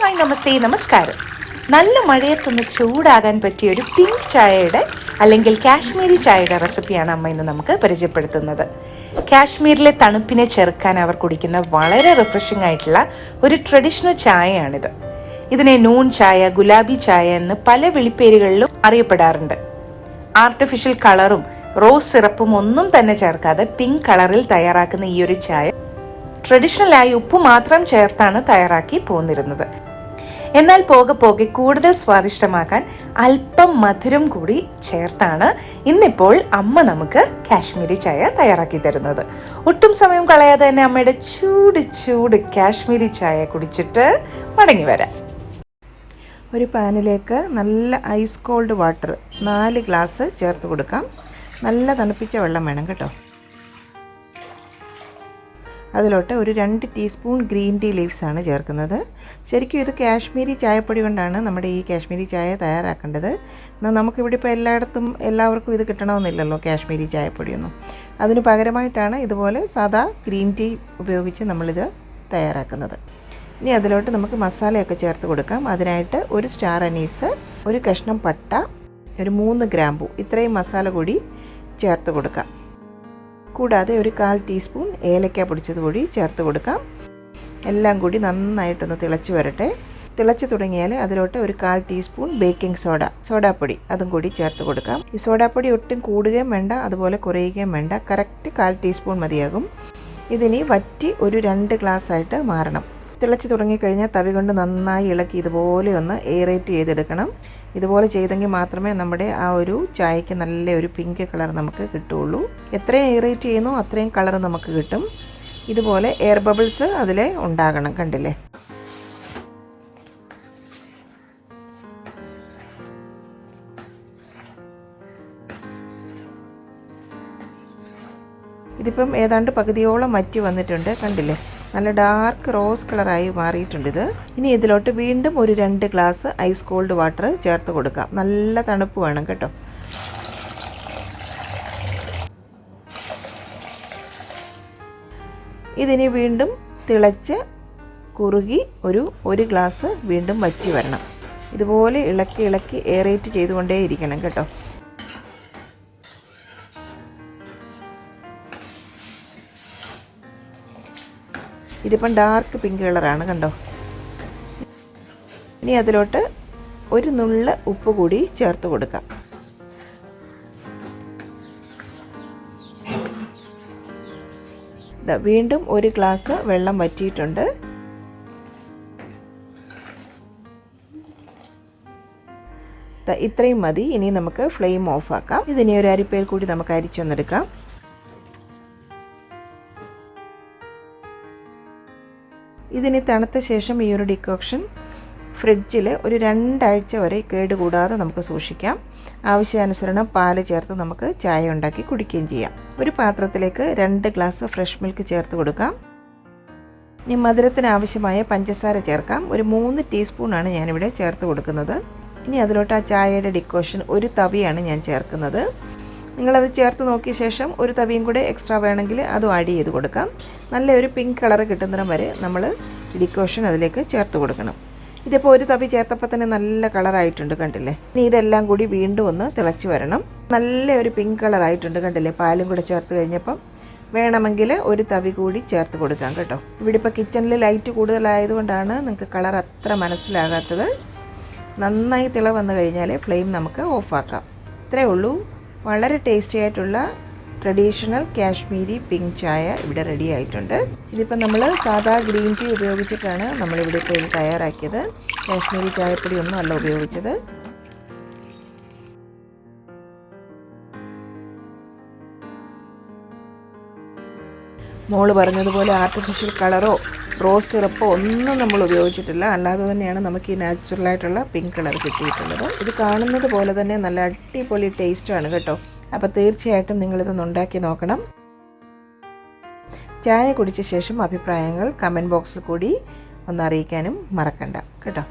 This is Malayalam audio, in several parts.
ഹായ് നമസ്തേ നമസ്കാരം. നല്ല മഴയത്തൊന്ന് ചൂടാകാൻ പറ്റിയ ഒരു പിങ്ക് ചായയുടെ അല്ലെങ്കിൽ കാശ്മീരി ചായയുടെ റെസിപ്പിയാണ് അമ്മ ഇന്ന് നമുക്ക് പരിചയപ്പെടുത്തുന്നത്. കാശ്മീരിലെ തണുപ്പിനെ ചെറുക്കാൻ അവർ കുടിക്കുന്ന വളരെ റിഫ്രഷിംഗ് ആയിട്ടുള്ള ഒരു ട്രഡീഷണൽ ചായയാണിത്. ഇതിനെ നൂൺ ചായ, ഗുലാബി ചായ എന്ന് പല വിളിപ്പേരുകളിലും അറിയപ്പെടാറുണ്ട്. ആർട്ടിഫിഷ്യൽ കളറും റോസ് സിറപ്പും ഒന്നും തന്നെ ചേർക്കാതെ പിങ്ക് കളറിൽ തയ്യാറാക്കുന്ന ഈ ഒരു ചായ ട്രഡീഷണലായി ഉപ്പ് മാത്രം ചേർത്താണ് തയ്യാറാക്കി പോന്നിരുന്നത്. എന്നാൽ പോകെ പോകെ കൂടുതൽ സ്വാദിഷ്ടമാക്കാൻ അല്പം മധുരം കൂടി ചേർത്താണ് ഇന്നിപ്പോൾ അമ്മ നമുക്ക് കാശ്മീരി ചായ തയ്യാറാക്കി തരുന്നത്. ഒട്ടും സമയം കളയാതെ തന്നെ അമ്മയുടെ ചൂട് ചൂട് കാശ്മീരി ചായ കുടിച്ചിട്ട് മടങ്ങി വരാം. ഒരു പാനിലേക്ക് നല്ല ഐസ് കോൾഡ് വാട്ടർ 4 ഗ്ലാസ് ചേർത്ത് കൊടുക്കാം. നല്ല തണുപ്പിച്ച വെള്ളം വേണം കേട്ടോ. അതിലോട്ട് ഒരു 2 ടീസ്പൂൺ ഗ്രീൻ ടീ ലീവ്സ് ആണ് ചേർക്കുന്നത്. ശരിക്കും ഇത് കാശ്മീരി ചായപ്പൊടി കൊണ്ടാണ് നമ്മുടെ ഈ കാശ്മീരി ചായ തയ്യാറാക്കേണ്ടത്. എന്നാൽ നമുക്കിവിടെ ഇപ്പോൾ എല്ലാവർക്കും ഇത് കിട്ടണമെന്നില്ലല്ലോ കാശ്മീരി ചായപ്പൊടിയൊന്നും. അതിന് പകരമായിട്ടാണ് ഇതുപോലെ സാദാ ഗ്രീൻ ടീ ഉപയോഗിച്ച് നമ്മളിത് തയ്യാറാക്കുന്നത്. ഇനി അതിലോട്ട് നമുക്ക് മസാലയൊക്കെ ചേർത്ത് കൊടുക്കാം. അതിനായിട്ട് ഒരു സ്റ്റാർ അനീസ്, ഒരു കഷ്ണം പട്ട, ഒരു 3 ഗ്രാമ്പൂ, ഇത്രയും മസാല കൂടി ചേർത്ത് കൊടുക്കാം. കൂടാതെ ഒരു 1/4 ടീസ്പൂൺ ഏലക്ക പൊടിച്ചത് കൂടി ചേർത്ത് കൊടുക്കാം. എല്ലാം കൂടി നന്നായിട്ടൊന്ന് തിളച്ച് വരട്ടെ. തിളച്ച് തുടങ്ങിയാൽ അതിലോട്ട് ഒരു 1/4 ടീസ്പൂൺ ബേക്കിംഗ് സോഡാപ്പൊടി അതും കൂടി ചേർത്ത് കൊടുക്കാം. ഈ സോഡാപ്പൊടി ഒട്ടും കൂടുകയും വേണ്ട, അതുപോലെ കുറയുകയും വേണ്ട. കറക്റ്റ് 1/4 ടീസ്പൂൺ മതിയാകും. ഇതിനി വറ്റി ഒരു 2 ഗ്ലാസ് ആയിട്ട് മാറണം. തിളച്ച് തുടങ്ങിക്കഴിഞ്ഞാൽ തവി കൊണ്ട് നന്നായി ഇളക്കി ഇതുപോലെ ഒന്ന് എയറേറ്റ് ചെയ്തെടുക്കണം. ഇതുപോലെ ചെയ്തെങ്കിൽ മാത്രമേ നമ്മുടെ ആ ഒരു ചായക്ക് നല്ല ഒരു പിങ്ക് കളർ നമുക്ക് കിട്ടുകയുള്ളൂ. എത്രയും എയറേറ്റ് ചെയ്യുന്നോ അത്രയും കളർ നമുക്ക് കിട്ടും. ഇതുപോലെ എയർ ബബിൾസ് അതിൽ ഉണ്ടാകണം. കണ്ടില്ലേ? ഇതിപ്പം ഏതാണ്ട് പകുതിയോളം വറ്റി വന്നിട്ടുണ്ട്. കണ്ടില്ലേ? നല്ല ഡാർക്ക് റോസ് കളറായി മാറിയിട്ടുണ്ട് ഇത്. ഇനി ഇതിലോട്ട് വീണ്ടും ഒരു 2 ഗ്ലാസ് ഐസ് കോൾഡ് വാട്ടർ ചേർത്ത് കൊടുക്കാം. നല്ല തണുപ്പ് വേണം കേട്ടോ. ഇതിനി വീണ്ടും തിളച്ച് കുറുകി ഒരു ഗ്ലാസ് വീണ്ടും വറ്റി വരണം. ഇതുപോലെ ഇളക്കി എയറേറ്റ് ചെയ്തുകൊണ്ടേയിരിക്കണം കേട്ടോ. ഇതിപ്പം ഡാർക്ക് പിങ്ക് കളറാണ് കണ്ടോ. ഇനി അതിലോട്ട് ഒരു നുള്ള് ഉപ്പ് കൂടി ചേർത്ത് കൊടുക്കാം. വീണ്ടും ഒരു ഗ്ലാസ് വെള്ളം വറ്റിയിട്ടുണ്ട്. ഇത്രയും മതി. ഇനി നമുക്ക് ഫ്ലെയിം ഓഫ് ആക്കാം. ഇതിനി ഒരു അരിപ്പയിൽ കൂടി നമുക്ക് അരിച്ചൊന്നെടുക്കാം. ഇതിന് തണുത്ത ശേഷം ഈ ഒരു ഡിക്കോക്ഷൻ ഫ്രിഡ്ജിൽ ഒരു 2 ആഴ്ച വരെ കേടുകൂടാതെ നമുക്ക് സൂക്ഷിക്കാം. ആവശ്യാനുസരണം പാല് ചേർത്ത് നമുക്ക് ചായ ഉണ്ടാക്കി കുടിക്കുകയും ചെയ്യാം. ഒരു പാത്രത്തിലേക്ക് 2 ഗ്ലാസ് ഫ്രഷ് മിൽക്ക് ചേർത്ത് കൊടുക്കാം. ഇനി മധുരത്തിന് ആവശ്യമായ പഞ്ചസാര ചേർക്കാം. ഒരു 3 ടീസ്പൂണാണ് ഞാനിവിടെ ചേർത്ത് കൊടുക്കുന്നത്. ഇനി അതിലോട്ട് ആ ചായയുടെ ഡിക്കോഷൻ ഒരു തവിയാണ് ഞാൻ ചേർക്കുന്നത്. നിങ്ങളത് ചേർത്ത് നോക്കിയ ശേഷം ഒരു തവിയും കൂടെ എക്സ്ട്രാ വേണമെങ്കിൽ അതും ആഡ് ചെയ്ത് കൊടുക്കാം. നല്ലൊരു പിങ്ക് കളർ കിട്ടുന്നിടം വരെ നമ്മൾ ഡിക്കോഷൻ അതിലേക്ക് ചേർത്ത് കൊടുക്കണം. ഇതിപ്പോൾ ഒരു തവി ചേർത്തപ്പോൾ തന്നെ നല്ല കളറായിട്ടുണ്ട്. കണ്ടില്ലേ? ഇനി ഇതെല്ലാം കൂടി വീണ്ടും ഒന്ന് തിളച്ച് വരണം. നല്ലൊരു പിങ്ക് കളറായിട്ടുണ്ട്. കണ്ടില്ലേ? പാലും കൂടെ ചേർത്ത് കഴിഞ്ഞപ്പം വേണമെങ്കിൽ ഒരു തവി കൂടി ചേർത്ത് കൊടുക്കാം കേട്ടോ. ഇവിടെ ഇപ്പോൾ കിച്ചണിൽ ലൈറ്റ് കൂടുതലായതുകൊണ്ടാണ് നിങ്ങൾക്ക് കളർ അത്ര മനസ്സിലാകാത്തത്. നന്നായി തിള വന്നു കഴിഞ്ഞാൽ ഫ്ലെയിം നമുക്ക് ഓഫാക്കാം. ഇത്രയേ ഉള്ളൂ. വളരെ ടേസ്റ്റി ആയിട്ടുള്ള ട്രഡീഷണൽ കാശ്മീരി പിങ്ക് ചായ ഇവിടെ റെഡി ആയിട്ടുണ്ട്. ഇതിപ്പോൾ നമ്മൾ സാധാ ഗ്രീൻ ടീ ഉപയോഗിച്ചിട്ടാണ് നമ്മളിവിടെ ഇപ്പോൾ ഇത് തയ്യാറാക്കിയത്. കാശ്മീരി ചായപ്പൊടി ഒന്നും അല്ല ഉപയോഗിച്ചത്. മോള് പറഞ്ഞതുപോലെ ആർട്ടിഫിഷ്യൽ കളറോ റോസ് സിറപ്പോ ഒന്നും നമ്മൾ ഉപയോഗിച്ചിട്ടില്ല. അല്ലാതെ തന്നെയാണ് നമുക്ക് ഈ നാച്ചുറലായിട്ടുള്ള പിങ്ക് കളർ കിട്ടിയിട്ടുള്ളത്. ഇത് കാണുന്നത് പോലെ തന്നെ നല്ല അടിപൊളി ടേസ്റ്റാണ് കേട്ടോ. അപ്പോൾ തീർച്ചയായിട്ടും നിങ്ങളിതൊന്ന് ഉണ്ടാക്കി നോക്കണം. ചായ കുടിച്ച ശേഷം അഭിപ്രായങ്ങൾ കമൻറ്റ് ബോക്സിൽ കൂടി ഒന്ന് അറിയിക്കാനും മറക്കണ്ട കേട്ടോ.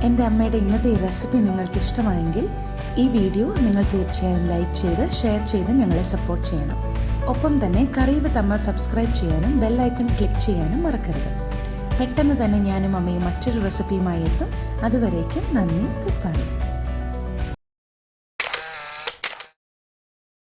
എൻ്റെ അമ്മയുടെ ഇന്നത്തെ ഈ റെസിപ്പി നിങ്ങൾക്ക് ഇഷ്ടമായെങ്കിൽ ഈ വീഡിയോ നിങ്ങൾ തീർച്ചയായും ലൈക്ക് ചെയ്ത് ഷെയർ ചെയ്ത് ഞങ്ങളെ സപ്പോർട്ട് ചെയ്യണം. ഒപ്പം തന്നെ കറി വിത്ത് അമ്മ സബ്സ്ക്രൈബ് ചെയ്യാനും ബെൽ ഐക്കൺ ക്ലിക്ക് ചെയ്യാനും മറക്കരുത്. പെട്ടെന്ന് തന്നെ ഞാനും അമ്മയും മറ്റൊരു റെസിപ്പിയുമായി എത്തും. അതുവരേക്കും നന്ദി. Good bye.